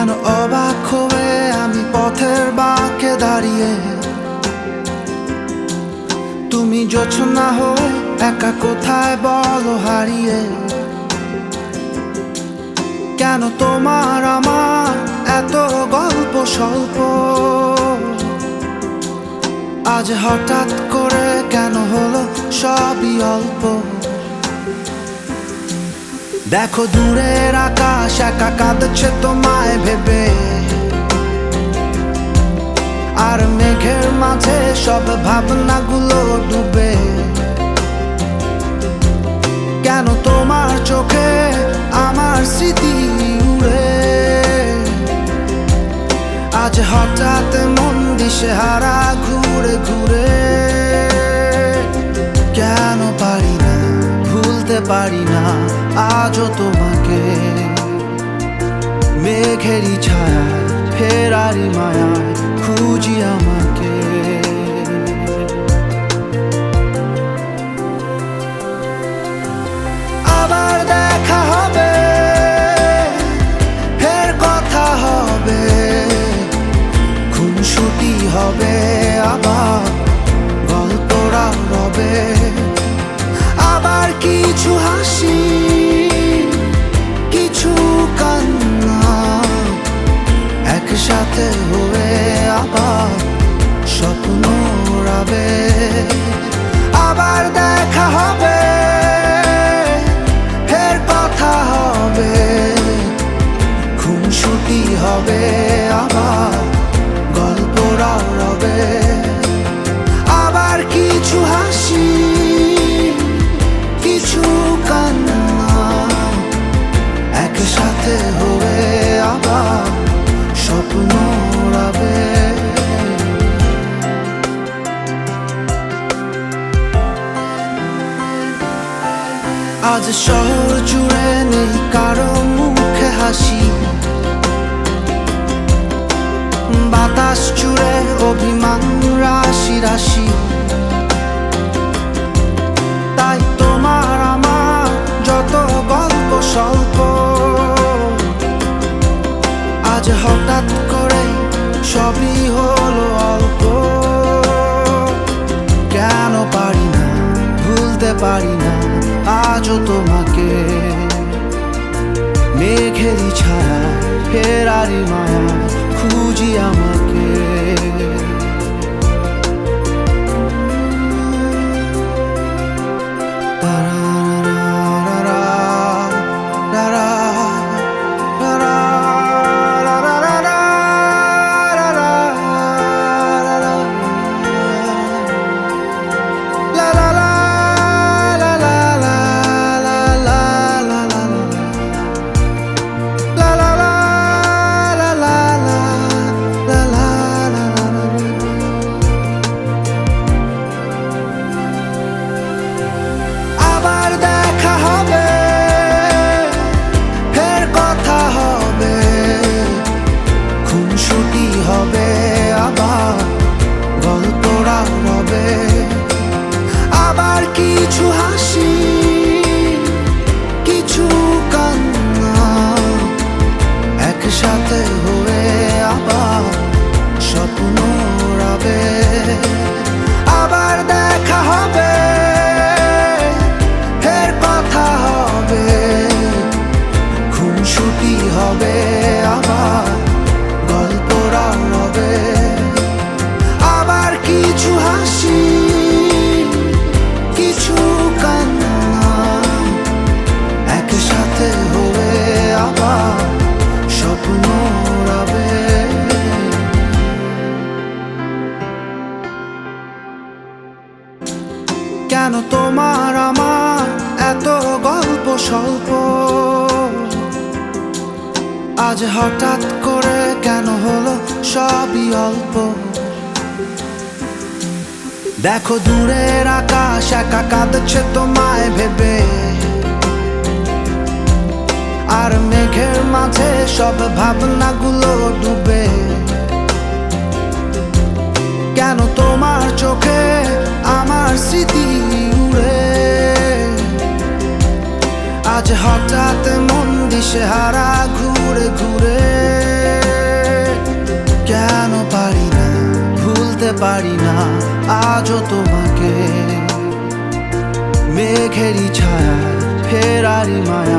যেন অবাক হয়ে আমি পথের বাঁকে দাঁড়িয়ে, তুমি জোছনা হয়ে একা কোথায় বলো হারিয়ে। কেন তোমার আমার এত গল্প স্বল্প, আজ হঠাৎ করে কেন হলো সবই অল্প। দেখো দূরের আকাশ একা কাঁদছে তোমায় ভেবে, আর মেঘের মাঝে সব ভাবনাগুলো ডুবে। কেন তোমার চোখে আমার স্মৃতি উড়ে, আজ হঠাৎ মন দিশেহারা ঘুরে ঘুরে। কেন পারি না ভুলতে পারি না আজও তোমাকে, মেঘেরই ছায়া ফেরারি মায়া খুঁজি আমাকে। আবার দেখা হবে, ফের কথা হবে, খুনসুটি হবে, আবার গল্পরা রবে। আবার কিছু হাসি কিছু কান্না একসাথে হয়ে আবার স্বপ্ন রাবে। আবার দেখা হবে, ফের কথা হবে, খুনসুটি হবে, আবার গল্পরা রবে। আবার কিছু হাসি কিছু কান্না একসাথে হয়ে আবার স্বপ্ন রাবে। আজ শহর জুড়ে নেই কারো মুখে হাসি, বাতাস জুড়ে অভিমান রাশি রাশি। তাই তোমার আমার যত গল্প স্বল্প, আজ হঠাৎ করে সবই হলো অল্প। কেন পারি না ভুলতে পারি না আজও তোমাকে, মেঘেরই ছায়া ফেরারি মায়া খুঁজি আমাকে। আবার কিছু হাসি কিছু কান্না একসাথে হয়ে আবার স্বপ্ন রাবে। আবার দেখা হবে, ফের কথা হবে, খুনসুটি হবে, আবার গল্পরা রবে। আবার কিছু হাসি কিছু কান্না একসাথে হয়ে আবার স্বপ্ন রাবে। কেন তোমার আমার এত গল্প স্বল্প, আজ হঠাৎ করে কেন হলো সবই অল্প। দেখো দূরের আকাশ একা কাঁদছে তোমায় ভেবে, আর মেঘের মাঝে সব ভাবনাগুলো ডুবে। কেন তোমার চোখে আমার স্মৃতি উড়ে, আজ হঠাৎ মন দিশেহারা ঘুরে ঘুরে। পারি না আজও তোমাকে। মেঘেরই ছায়া ফেরারি মায়া